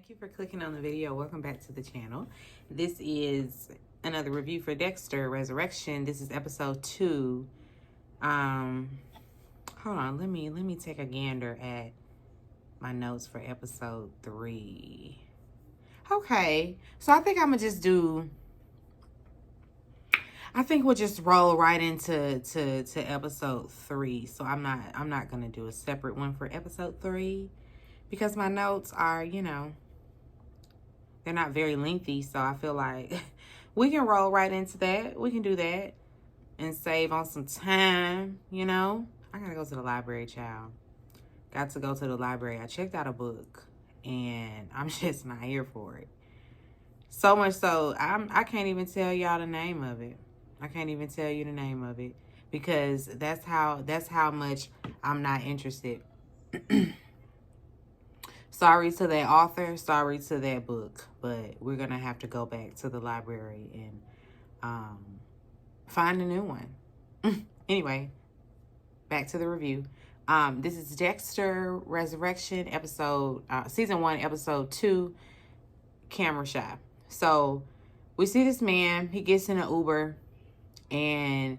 Thank you for clicking on the video. Welcome back to the channel. This is another review for Dexter Resurrection. This is episode 2. Hold on, let me take a gander at my notes for episode 3. Okay, so I think we'll just roll right into episode 3. So I'm not gonna do a separate one for episode 3 because my notes are, they're not very lengthy. So I feel like we can roll right into that. We can do that and save on some time, I gotta go to the library, child. Got to go to the library. I checked out a book and I'm just not here for it. So much so, I can't even tell y'all the name of it. I can't even tell you the name of it because that's how much I'm not interested. Sorry to that author, sorry to that book, but we're gonna have to go back to the library and find a new one. Anyway, back to the review. This is Dexter Resurrection season 1, episode 2, Camera Shy. So we see this man, he gets in an Uber and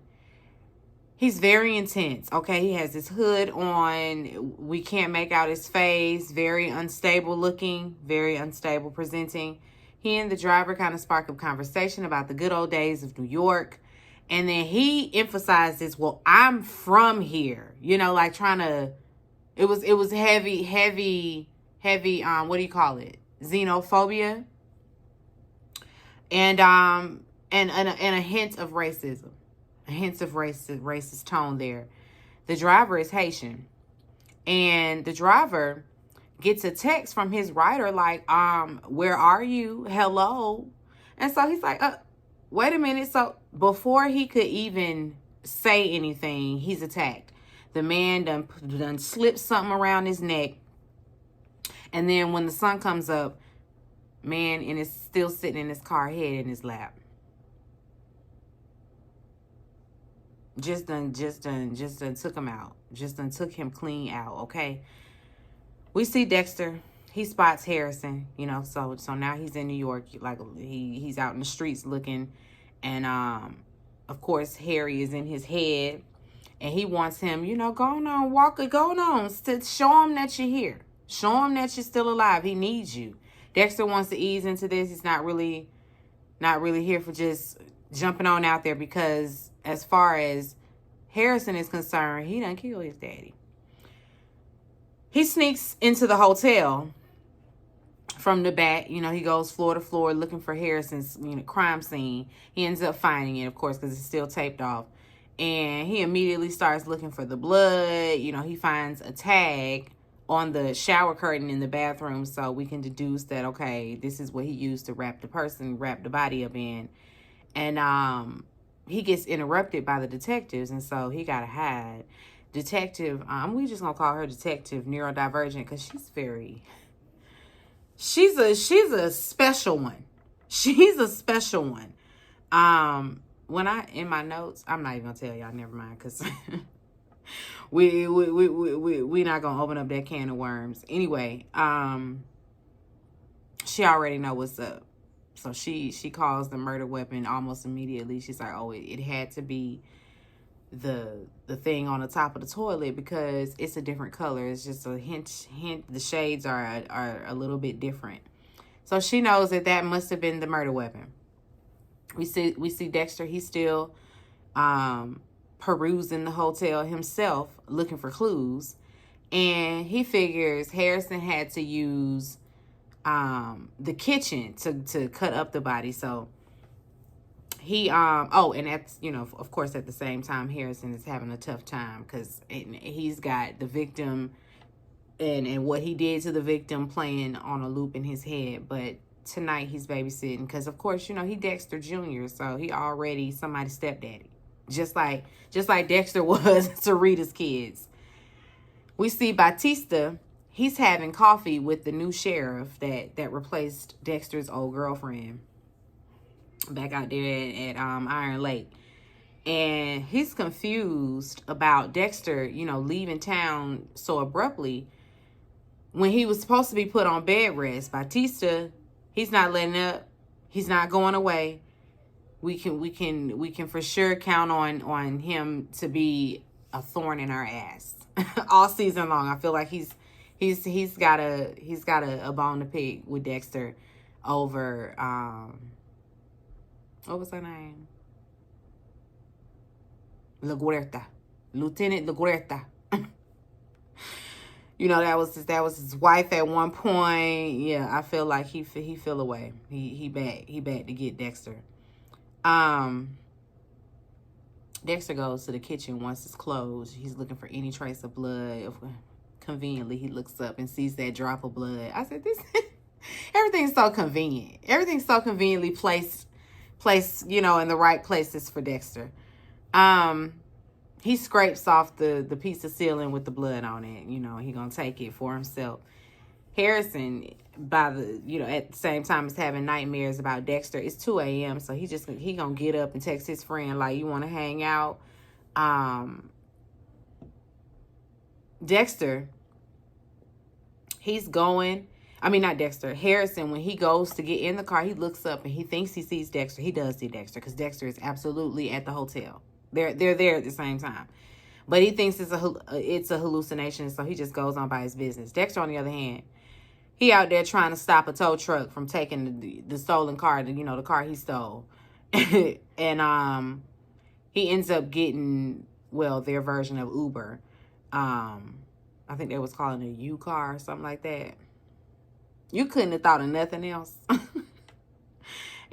he's very intense, okay? He has his hood on. We can't make out his face. Very unstable looking, very unstable presenting. He and the driver kind of spark up conversation about the good old days of New York. And then he emphasizes, well, I'm from here. Like trying to, it was heavy, what do you call it? Xenophobia. And a hint of racism. A hint of racist tone there. The driver is Haitian. And the driver gets a text from his rider like, where are you? Hello. And so he's like, wait a minute. So before he could even say anything, he's attacked. The man done slipped something around his neck. And then when the sun comes up, man and is still sitting in his car, head in his lap. Just done took him out. Just done took him clean out, okay? We see Dexter. He spots Harrison, so now he's in New York. Like, he's out in the streets looking. And, of course, Harry is in his head. And he wants him, go on, Walker, go on. Show him that you're here. Show him that you're still alive. He needs you. Dexter wants to ease into this. He's not really here for just jumping on out there because as far as Harrison is concerned, he done killed his daddy. He sneaks into the hotel from the back. He goes floor to floor looking for Harrison's crime scene. He ends up finding it, of course, because it's still taped off. And he immediately starts looking for the blood. He finds a tag on the shower curtain in the bathroom, so we can deduce that, okay, this is what he used to wrap the body up in. And he gets interrupted by the detectives, and so he gotta hide. Detective, we just gonna call her Detective Neurodivergent because she's a special one. She's a special one. In my notes, I'm not even gonna tell y'all, never mind, because we not gonna open up that can of worms. Anyway, she already know what's up. So she calls the murder weapon almost immediately. She's like, oh, it had to be the thing on the top of the toilet because it's a different color. It's just a hint. The shades are a little bit different. So she knows that must have been the murder weapon. We see Dexter. He's still perusing the hotel himself, looking for clues. And he figures Harrison had to use the kitchen to cut up the body. So he and that's of course at the same time Harrison is having a tough time because he's got the victim and what he did to the victim playing on a loop in his head. But tonight he's babysitting because of course he Dexter Jr., so he already somebody's stepdaddy, just like Dexter was to Rita's kids. We see Batista. He's having coffee with the new sheriff that replaced Dexter's old girlfriend back out there at Iron Lake. And he's confused about Dexter, leaving town so abruptly when he was supposed to be put on bed rest, Batista, he's not letting up. He's not going away. We can for sure count on him to be a thorn in our ass all season long. I feel like he's got a bone to pick with Dexter over what was her name? Lieutenant LaGuerta. You know, that was his wife at one point. Yeah, I feel like he fell away. He back to get Dexter. Dexter goes to the kitchen once it's closed. He's looking for any trace of blood. Conveniently, he looks up and sees that drop of blood. I said, this everything's so convenient. Everything's so conveniently placed, you know, in the right places for Dexter. He scrapes off the piece of ceiling with the blood on it. You know, he gonna take it for himself. Harrison, at the same time as having nightmares about Dexter, it's 2 a.m. So he gonna get up and text his friend like, you want to hang out? Dexter, he's going. I mean, not Dexter. Harrison, when he goes to get in the car, he looks up and he thinks he sees Dexter. He does see Dexter because Dexter is absolutely at the hotel. They're there at the same time. But he thinks it's a hallucination, so he just goes on by his business. Dexter, on the other hand, he out there trying to stop a tow truck from taking the stolen car, the car he stole. And he ends up getting, their version of Uber. I think they was calling it a U-car or something like that. You couldn't have thought of nothing else.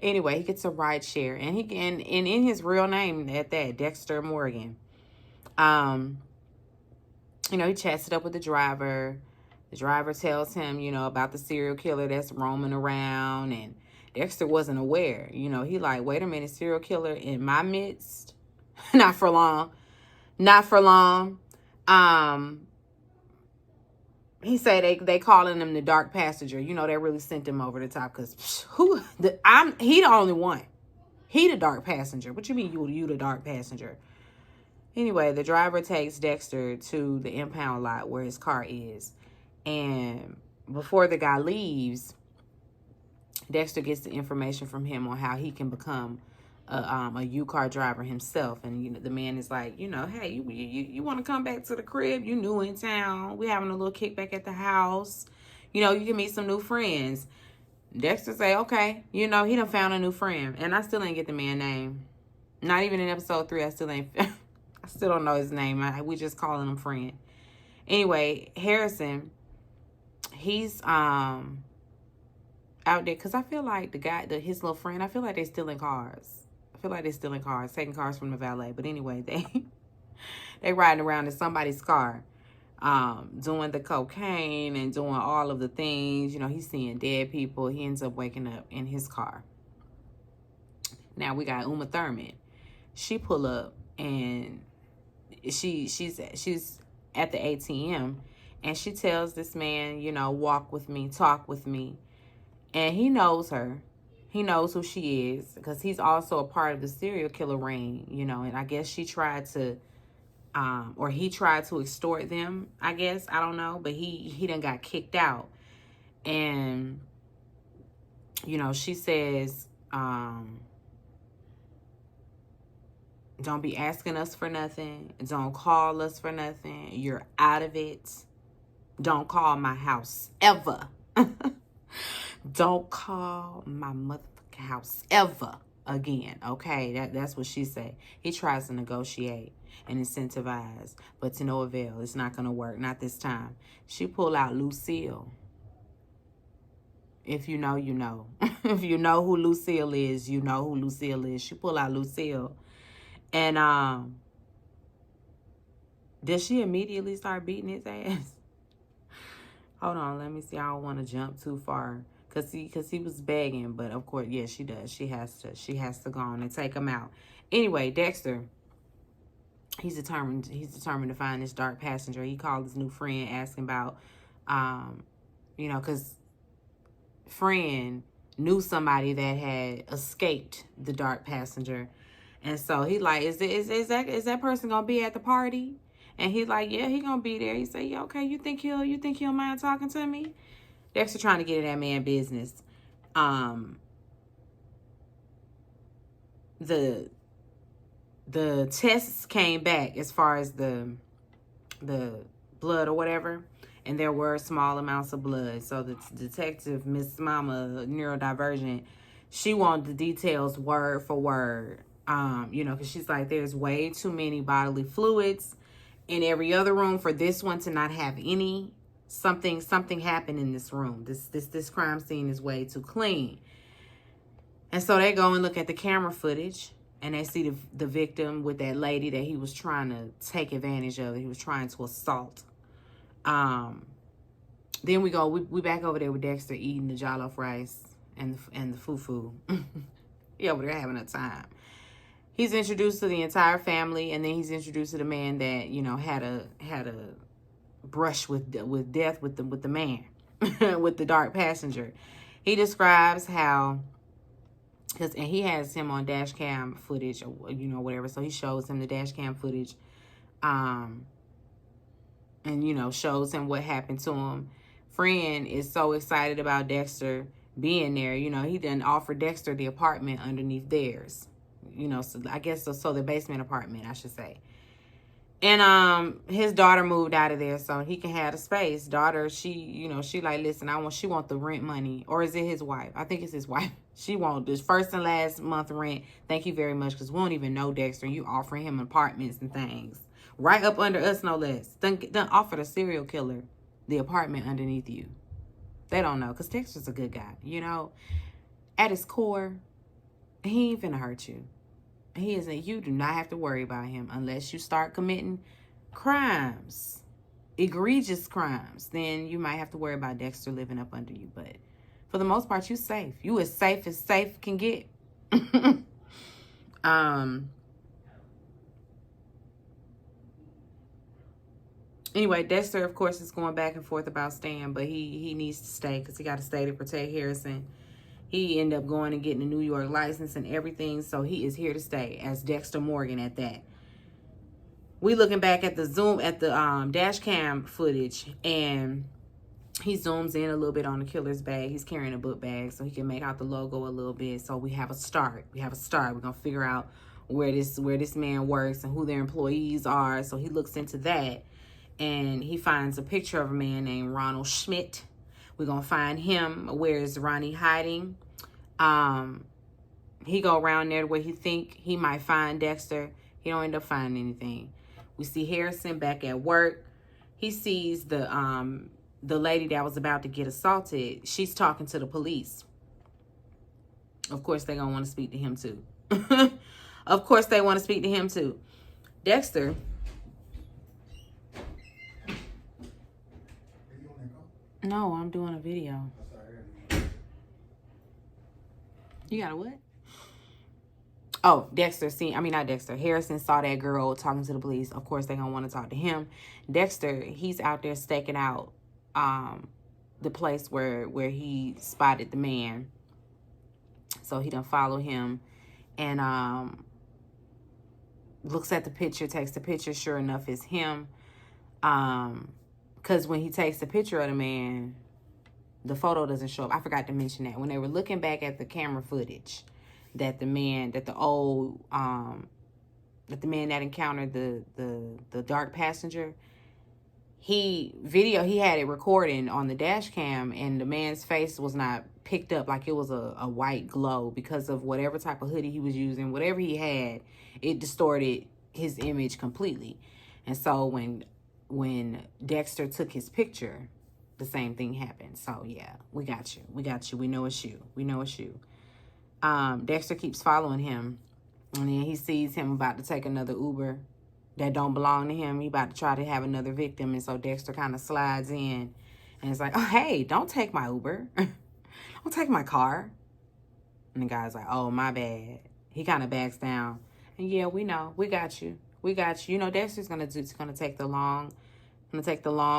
Anyway, he gets a ride share, and in his real name at that, Dexter Morgan. He chats it up with the driver. The driver tells him, about the serial killer that's roaming around, and Dexter wasn't aware. He like, wait a minute, serial killer in my midst? Not for long. Not for long. He said they calling him the dark passenger. That really sent him over the top because he the only one. He the dark passenger. What you mean you the dark passenger? Anyway, the driver takes Dexter to the impound lot where his car is. And before the guy leaves, Dexter gets the information from him on how he can become a U-car driver himself. And the man is like, hey, you want to come back to the crib? You new in town. We having a little kickback at the house. You can meet some new friends. Dexter say, okay. He done found a new friend. And I still ain't get the man's name. Not even in episode 3, I still don't know his name. We just calling him friend. Anyway, Harrison, he's out there because I feel like his little friend, I feel like they stealing cars. Taking cars from the valet. But anyway, they riding around in somebody's car, doing the cocaine and doing all of the things. He's seeing dead people. He ends up waking up in his car. Now we got Uma Thurman. She pull up and she's at the ATM, and she tells this man, walk with me, talk with me. And he knows her. He knows who she is because he's also a part of the serial killer ring, and I guess she tried to, or he tried to extort them, I guess. I don't know, but he done got kicked out. And, she says, don't be asking us for nothing. Don't call us for nothing. You're out of it. Don't call my house ever. Don't call my motherfucking house ever again. Okay, that's what she said. He tries to negotiate and incentivize, but to no avail. It's not going to work. Not this time. She pull out Lucille. If you know, you know. If you know who Lucille is, you know who Lucille is. She pull out Lucille. And does she immediately start beating his ass? Hold on, let me see. I don't want to jump too far. Cause he was begging, but of course, yeah, she does. She has to go on and take him out. Anyway, Dexter, he's determined to find this dark passenger. He called his new friend, asking about, cause friend knew somebody that had escaped the dark passenger, and so he like, is that person gonna be at the party? And he's like, yeah, he gonna be there. He say, yeah, okay, you think he'll mind talking to me? Dexter trying to get in that man business. The tests came back as far as the blood or whatever, and there were small amounts of blood. So the detective, Miss Mama, neurodivergent, she wanted the details word for word. Because she's like, there's way too many bodily fluids in every other room for this one to not have any. Something happened in this room. This crime scene is way too clean. And so they go and look at the camera footage, and they see the victim with that lady that he was trying to take advantage of. He was trying to assault. Then we back over there with Dexter eating the jollof rice and the fufu. Yeah, over there having a time. He's introduced to the entire family, and then he's introduced to the man that had a brush with death with the man with the dark passenger. He describes how. And he has him on dash cam footage, or whatever. So he shows him the dash cam footage, and shows him what happened to him. Friend is so excited about Dexter being there. He done offered Dexter the apartment underneath theirs. So I guess so the basement apartment, I should say. And his daughter moved out of there so he can have the space. Daughter, she like, listen, she want the rent money. Or is it his wife? I think it's his wife. She want this first and last month rent. Thank you very much, because we don't even know Dexter, and you offering him apartments and things. Right up under us, no less. Done offered a serial killer the apartment underneath you. They don't know, because Dexter's a good guy. At his core, he ain't finna hurt you. He isn't. You do not have to worry about him unless you start committing crimes, egregious crimes. Then you might have to worry about Dexter living up under you. But for the most part, you safe. You as safe can get. Anyway, Dexter, of course, is going back and forth about staying, but he needs to stay because he got to stay to protect Harrison. He ended up going and getting a New York license and everything, so he is here to stay as Dexter Morgan at that. We looking back at the dash cam footage, and he zooms in a little bit on the killer's bag. He's carrying a book bag, so he can make out the logo a little bit. So we have a start. We're gonna figure out where this man works and who their employees are. So he looks into that, and he finds a picture of a man named Ronald Schmidt. We're gonna find him. Where is Ronnie hiding? He go around there where he think he might find Dexter. He don't end up finding anything. We see Harrison back at work. He sees the lady that was about to get assaulted. She's talking to the police. Of course, they gonna want to speak to him too. Of course, they want to speak to him too. Dexter. No, I'm doing a video. You got a what? Oh, Harrison saw that girl talking to the police. Of course, they're going to want to talk to him. Dexter, he's out there staking out the place where he spotted the man. So he done follow him and looks at the picture, takes the picture. Sure enough, it's him. Because when he takes the picture of the man, the photo doesn't show up. I forgot to mention that. When they were looking back at the camera footage, that the man that encountered the dark passenger, he had it recording on the dash cam, and the man's face was not picked up, like it was a white glow because of whatever type of hoodie he was using. Whatever he had, it distorted his image completely. And so when Dexter took his picture, the same thing happened. So yeah, we got you. We know it's you. Dexter keeps following him, and then he sees him about to take another Uber that don't belong to him. He about to try to have another victim, and so Dexter kind of slides in, and it's like, oh, hey, don't take my Uber. Don't take my car. And the guy's like, oh, my bad. He kind of backs down. And yeah, we know. We got you. Dexter's gonna take the long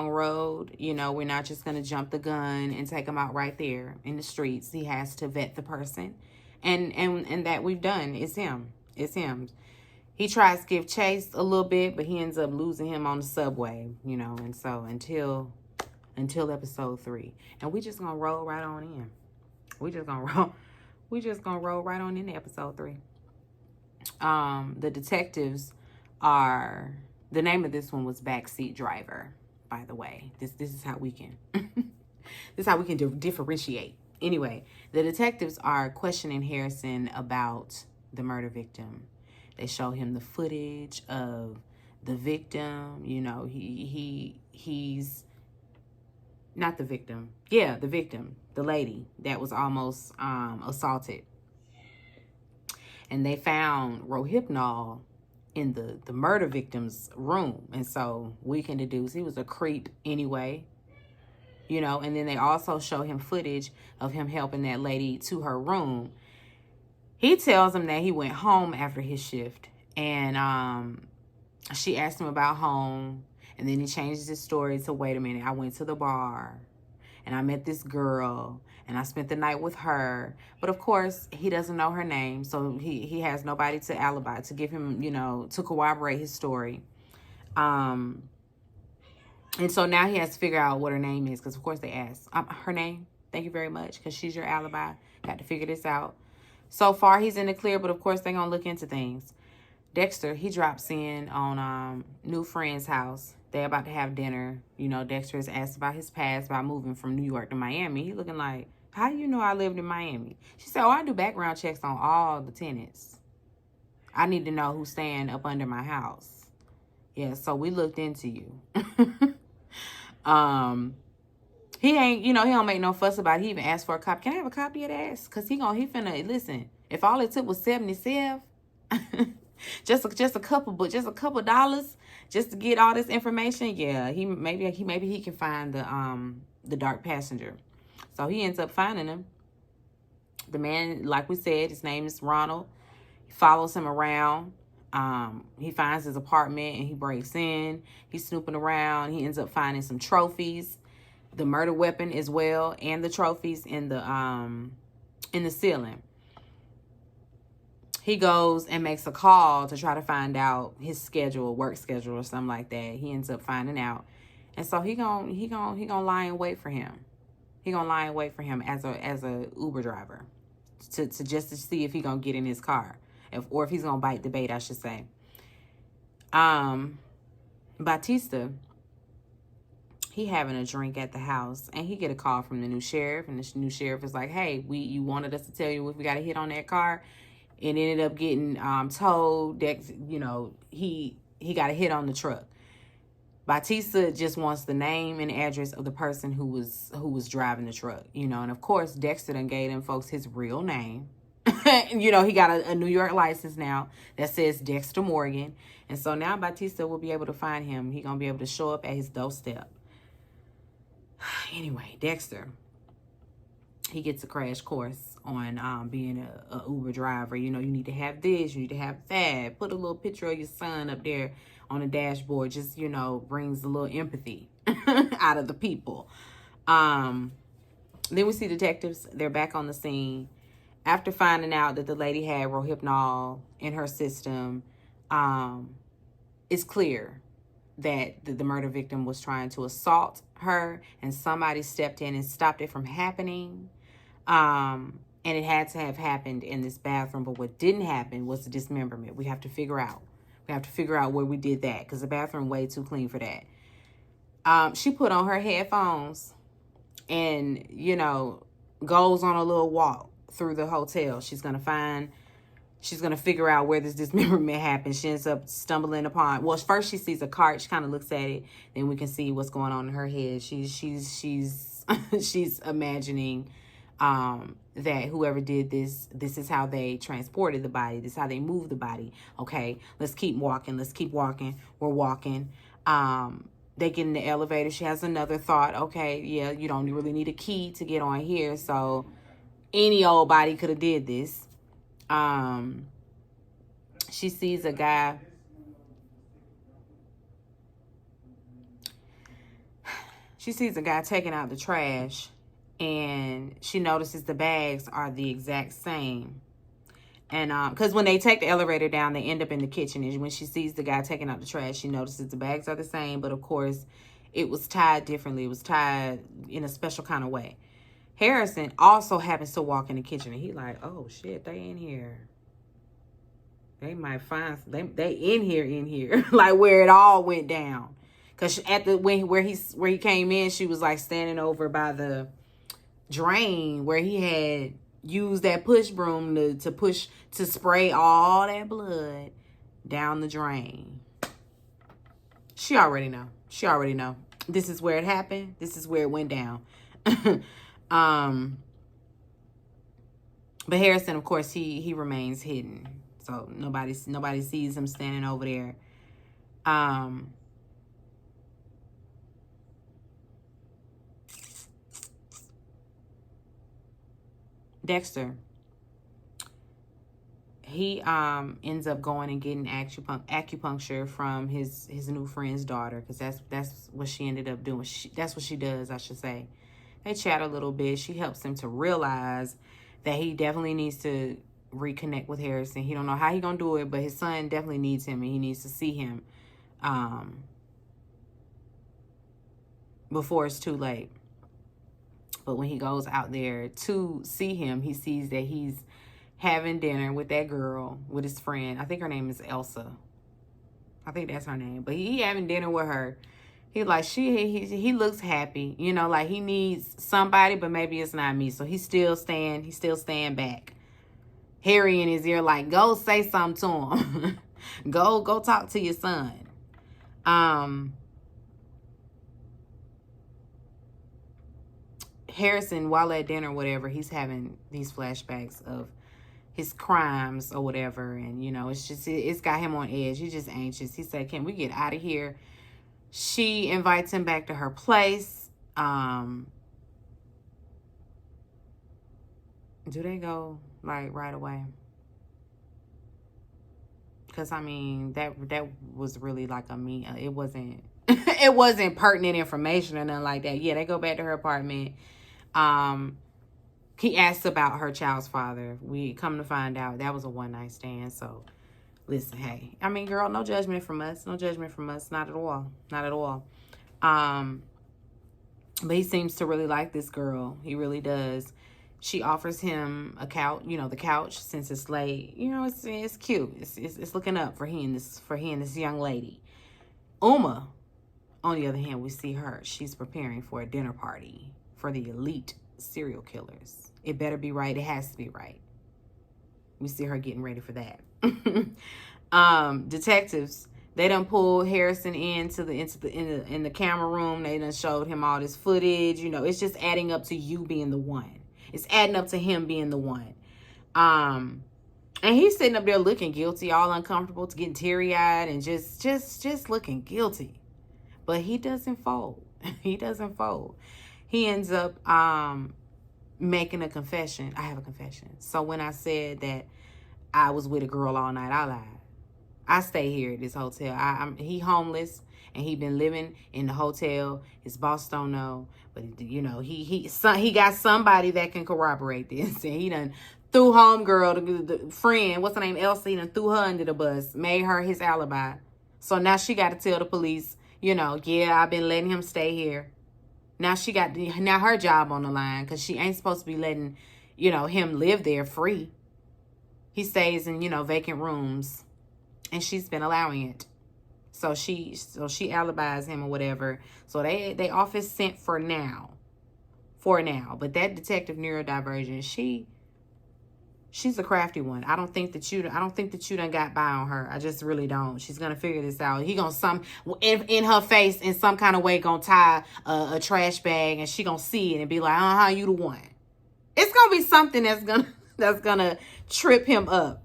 road. We're not just gonna jump the gun and take him out right there in the streets. He has to vet the person, and that we've done. It's him. He tries to give chase a little bit, but he ends up losing him on the subway, you know. And so until episode 3, and we just gonna roll right on in. We just gonna roll right on into episode 3. The detectives are, the name of this one was Backseat Driver, by the way. This is how we can this is how we can differentiate. Anyway, the detectives are questioning Harrison about the murder victim. They show him the footage of the victim. You know, he's not the victim. Yeah, the victim, the lady that was almost assaulted. And they found Rohypnol in the murder victim's room. And so we can deduce he was a creep anyway. You know, and then they also show him footage of him helping that lady to her room. He tells him that he went home after his shift. And she asked him about home. And then he changes his story to, wait a minute, I went to the bar. And I met this girl. And I spent the night with her. But, of course, he doesn't know her name. So he has nobody to alibi, to give him, you know, to corroborate his story. And so now he has to figure out what her name is. Because, of course, they asked her name. Thank you very much. Because she's your alibi. Got to figure this out. So far, he's in the clear. But, of course, they're going to look into things. Dexter, he drops in on new friend's house. They're about to have dinner. You know, Dexter is asked about his past, about moving from New York to Miami. He looking like, how do you know I lived in Miami? She said, oh, I do background checks on all the tenants. I need to know who's staying up under my house. Yeah, so we looked into you. He ain't, you know, he don't make no fuss about it. He even asked for a copy. Can I have a copy of that? Because he finna, listen, if all it took was 77, just a couple dollars just to get all this information, yeah, maybe he can find the dark passenger. So he ends up finding him. The man, like we said, his name is Ronald. He follows him around. He finds his apartment and he breaks in. He's snooping around. He ends up finding some trophies, the murder weapon as well, and the trophies in the ceiling. He goes and makes a call to try to find out his schedule, work schedule or something like that. He ends up finding out. And so he gonna lie in wait for him. He gonna lie in wait for him as a Uber driver to just to see if he gonna get in his car. Or if he's gonna bite the bait, I should say. Batista, he having a drink at the house, and he get a call from the new sheriff, and the new sheriff is like, hey, you wanted us to tell you if we got a hit on that car. It ended up getting told that, you know, he got a hit on the truck. Batista just wants the name and address of the person who was driving the truck, you know. And, of course, Dexter done gave them folks his real name. You know, he got a New York license now that says Dexter Morgan. And so now Batista will be able to find him. He going to be able to show up at his doorstep. Anyway, Dexter, he gets a crash course on being a Uber driver. You know, you need to have this, you need to have that. Put a little picture of your son up there on the dashboard. Just, you know, brings a little empathy out of the people. Then we see detectives. They're back on the scene. After finding out that the lady had Rohypnol in her system, it's clear that the murder victim was trying to assault her, and somebody stepped in and stopped it from happening. And it had to have happened in this bathroom, but what didn't happen was the dismemberment. We have to figure out where we did that, because the bathroom way too clean for that. She put on her headphones and, you know, goes on a little walk through the hotel. She's going to figure out where this dismemberment happened. She ends up stumbling upon, well, first she sees a cart. She kind of looks at it. Then we can see what's going on in her head. She's she's imagining that whoever did this is how they transported the body. This is how they moved the body. Okay, let's keep walking. We're walking. They get in the elevator. She has another thought. Okay, yeah, you don't really need a key to get on here. So any old body could have did this. She sees a guy. She sees a guy taking out the trash, and she notices the bags are the exact same. And because when they take the elevator down, they end up in the kitchen. And when she sees the guy taking out the trash, she notices the bags are the same. But of course, it was tied differently. It was tied in a special kind of way. Harrison also happens to walk in the kitchen. And he like, oh, shit, they in here. They might find, they in here. Like where it all went down. Because at the where he came in, she was like standing over by the drain where he had used that push broom to spray all that blood down the drain. She already know. This is where it happened. This is where it went down. But Harrison, of course, he remains hidden. So nobody sees him standing over there. Dexter, he ends up going and getting acupuncture from his new friend's daughter, because that's what she ended up doing. That's what she does, I should say. They chat a little bit. She helps him to realize that he definitely needs to reconnect with Harrison. He don't know how he gonna do it, but his son definitely needs him, and he needs to see him before it's too late. But when he goes out there to see him, he sees that he's having dinner with that girl, with his friend. I think her name is Elsa. I think that's her name. But he having dinner with her. He like, he looks happy. You know, like he needs somebody, but maybe it's not me. So he's still staying back. Harry in his ear like, go say something to him. Go talk to your son. Harrison, while at dinner, whatever, he's having these flashbacks of his crimes or whatever. And, you know, it's got him on edge. He's just anxious. He said, can we get out of here? She invites him back to her place. Do they go, like, right away? Because, I mean, that was really like it wasn't, it wasn't pertinent information or nothing like that. Yeah, they go back to her apartment. He asks about her child's father. We come to find out that was a one-night stand. So, listen, hey. I mean, girl, no judgment from us. No judgment from us. Not at all. Not at all. But he seems to really like this girl. He really does. She offers him a couch, you know, the couch, since it's late. You know, it's cute. It's looking up for he and this young lady. Uma, on the other hand, we see her. She's preparing for a dinner party for the elite serial killers. It better be right. It has to be right. We see her getting ready for that. Detectives, they done pulled Harrison in the camera room. They done showed him all this footage. You know, it's just adding up to you being the one. It's adding up to him being the one. And he's sitting up there looking guilty, all uncomfortable, getting teary-eyed, and just looking guilty. But he doesn't fold. He doesn't fold. He ends up making a confession. I have a confession. So when I said that I was with a girl all night, I lied. I stay here at this hotel. He homeless, and he been living in the hotel. His boss don't know, but you know he got somebody that can corroborate this. And he done threw homegirl, the friend, what's her name, Elsie, he done threw her under the bus, made her his alibi. So now she got to tell the police, you know, yeah, I've been letting him stay here. Now now her job on the line, because she ain't supposed to be letting, you know, him live there free. He stays in, you know, vacant rooms, and she's been allowing it. So she alibis him or whatever. So they office sent for now. But that detective neurodivergent, she's a crafty one. I don't think that you done got by on her. I just really don't. She's gonna figure this out. He gonna in her face in some kind of way gonna tie a trash bag, and she gonna see it and be like, you the one. It's gonna be something that's gonna trip him up.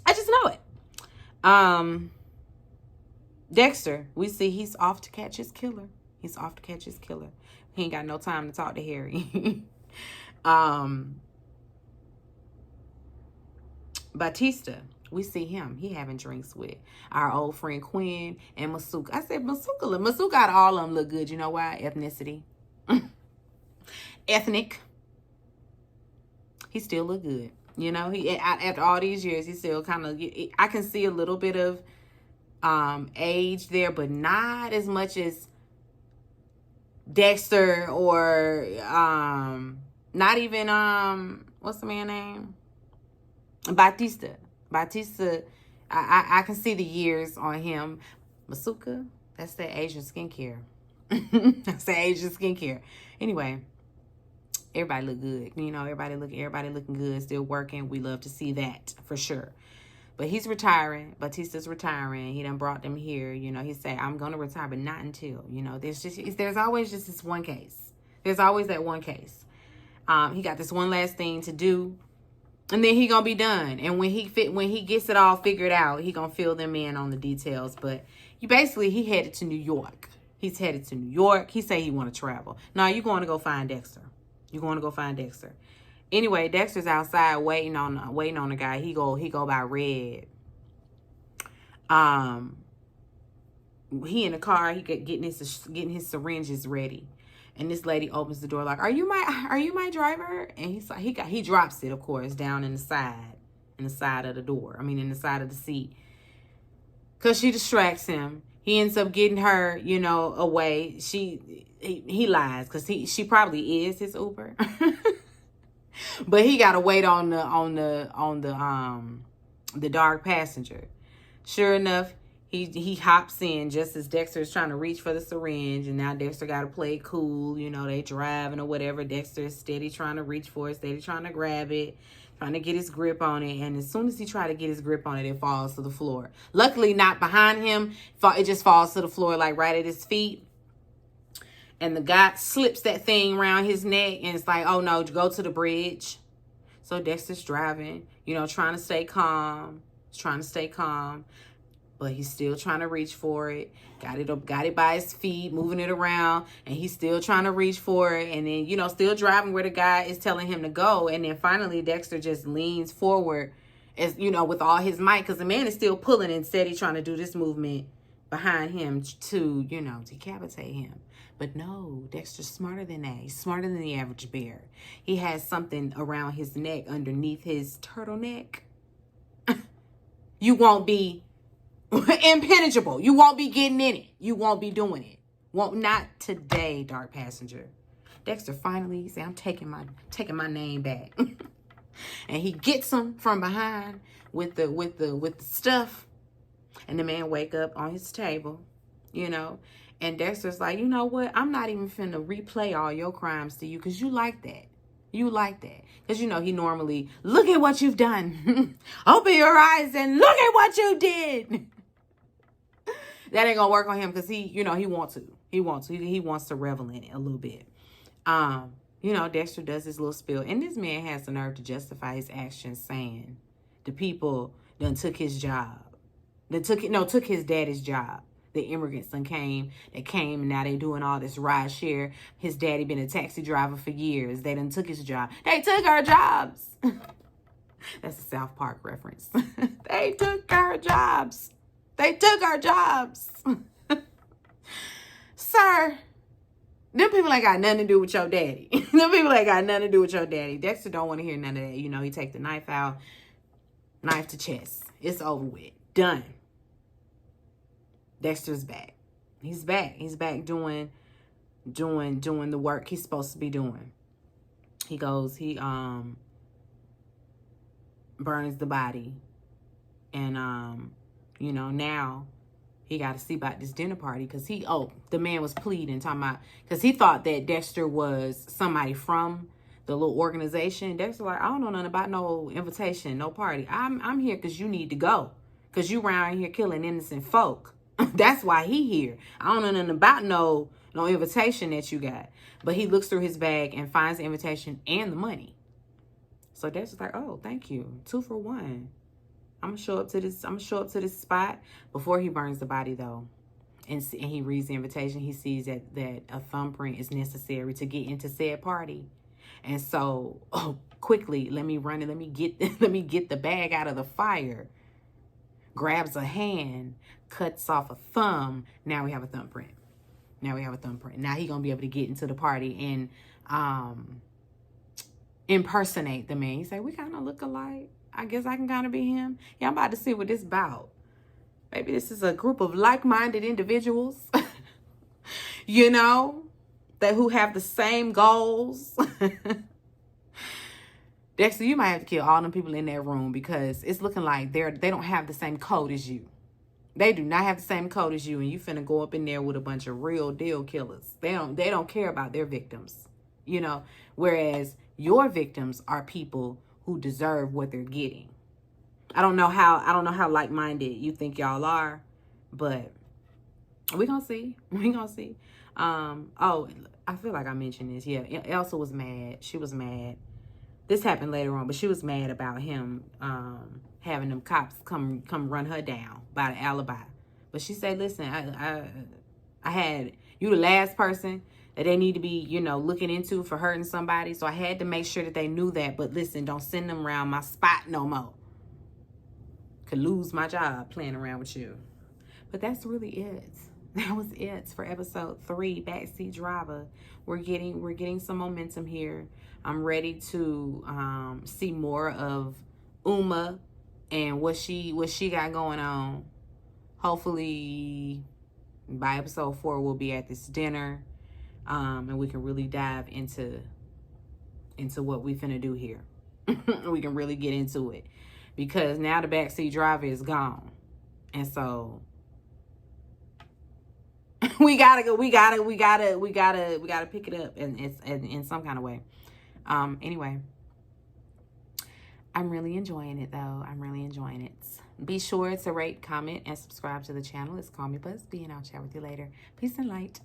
I just know it. Dexter, we see he's off to catch his killer. He ain't got no time to talk to Harry. Batista, we see him. He having drinks with our old friend Quinn and Masuka. I said Masuka got all of them look good. You know why? Ethnicity. Ethnic. He still look good. You know, he after all these years, he still kind of. I can see a little bit of age there, but not as much as Dexter or not even what's the man name? Batista. Batista. I can see the years on him. Masuka. That's the Asian skincare. That's the Asian skincare. Anyway. Everybody look good. You know, everybody looking good, still working. We love to see that for sure. But he's retiring. Batista's retiring. He done brought them here. You know, he said, I'm going to retire, but not until. You know, there's always just this one case. There's always that one case. He got this one last thing to do, and then he gonna be done. And when he gets it all figured out, he gonna fill them in on the details. But he headed to New York. He's headed to New York. He say he want to travel. Now you going to go find Dexter. You're going to go find Dexter. Anyway, Dexter's outside waiting on the guy. He go by Red. He in the car. He getting his syringes ready, and this lady opens the door like, "Are you my driver?" And he's like, he drops it, of course, down in the side of the door. I mean, in the side of the seat, cause she distracts him. He ends up getting her, you know, away. He lies because she probably is his Uber, but he gotta wait on the dark passenger. Sure enough, he hops in just as Dexter is trying to reach for the syringe, and now Dexter gotta play it cool. You know, they driving or whatever. Dexter is steady trying to reach for it, steady trying to grab it, trying to get his grip on it. And as soon as he try to get his grip on it, it falls to the floor. Luckily, not behind him. It just falls to the floor, like right at his feet. And the guy slips that thing around his neck, and it's like, oh no, go to the bridge. So Dexter's driving, you know, trying to stay calm. But he's still trying to reach for it. Got it by his feet, moving it around, and he's still trying to reach for it. And then, you know, still driving where the guy is telling him to go. And then finally, Dexter just leans forward, as you know, with all his might, because the man is still pulling and steady trying to do this movement behind him to, you know, decapitate him. But no, Dexter's smarter than that. He's smarter than the average bear. He has something around his neck underneath his turtleneck. You won't be impenetrable. You won't be getting in it. You won't be doing it. Not today, dark passenger. Dexter finally said, I'm taking my name back. And he gets him from behind with the stuff. And the man wake up on his table, you know. And Dexter's like, you know what? I'm not even finna replay all your crimes to you because you like that. You like that. Because, you know, he normally, look at what you've done. Open your eyes and look at what you did. That ain't gonna work on him because he wants to. He wants to revel in it a little bit. You know, Dexter does his little spiel. And this man has the nerve to justify his actions saying the people done took his job. Took his daddy's job. The immigrants came, and now they doing all this ride share. His daddy been a taxi driver for years. They done took his job. They took our jobs. That's a South Park reference. They took our jobs. They took our jobs. Sir, them people ain't got nothing to do with your daddy. Them people ain't got nothing to do with your daddy. Dexter don't want to hear none of that. You know, he take the knife out, knife to chest. It's over with. Done. Dexter's back. He's back. He's back doing the work he's supposed to be doing. He burns the body. And you know, now he got to see about this dinner party because the man was pleading, talking about, because he thought that Dexter was somebody from the little organization. Dexter like, I don't know nothing about no invitation, no party. I'm here because you need to go, because you around here killing innocent folk. That's why he here. I don't know nothing about no invitation that you got. But he looks through his bag and finds the invitation and the money. So Dexter's like, oh, thank you. 2 for 1. I'm gonna show up to this spot. Before he burns the body though, and he reads the invitation, he sees that a thumbprint is necessary to get into said party. And so, quickly, let me run and let me get the bag out of the fire. Grabs a hand, cuts off a thumb. Now we have a thumbprint. Now he gonna be able to get into the party. And impersonate the man. He say, we kind of look alike. I guess I can kind of be him. Yeah, I'm about to see what this about. Maybe this is a group of like-minded individuals, you know, that who have the same goals. Dexter, you might have to kill all them people in that room because it's looking like they don't have the same code as you. They do not have the same code as you, and you finna go up in there with a bunch of real deal killers. They don't care about their victims, you know. Whereas your victims are people who deserve what they're getting. I don't know how like-minded you think y'all are, but we gonna see. We gonna see. Oh, I feel like I mentioned this. Yeah, Elsa was mad. She was mad. This happened later on, but she was mad about him having them cops come run her down by the alibi. But she said, listen, I had you the last person that they need to be, you know, looking into for hurting somebody. So I had to make sure that they knew that. But listen, don't send them around my spot no more. Could lose my job playing around with you. But that's really it. That was it for episode 3, Backseat Driver. We're getting some momentum here. I'm ready to see more of Uma and what she got going on. Hopefully by episode 4 we'll be at this dinner, and we can really dive into what we finna do here. We can really get into it because now the backseat driver is gone, and so we gotta pick it up in some kind of way. Anyway, I'm really enjoying it though. I'm really enjoying it. Be sure to rate, comment, and subscribe to the channel. It's Call Me Buzz B, and I'll chat with you later. Peace and light.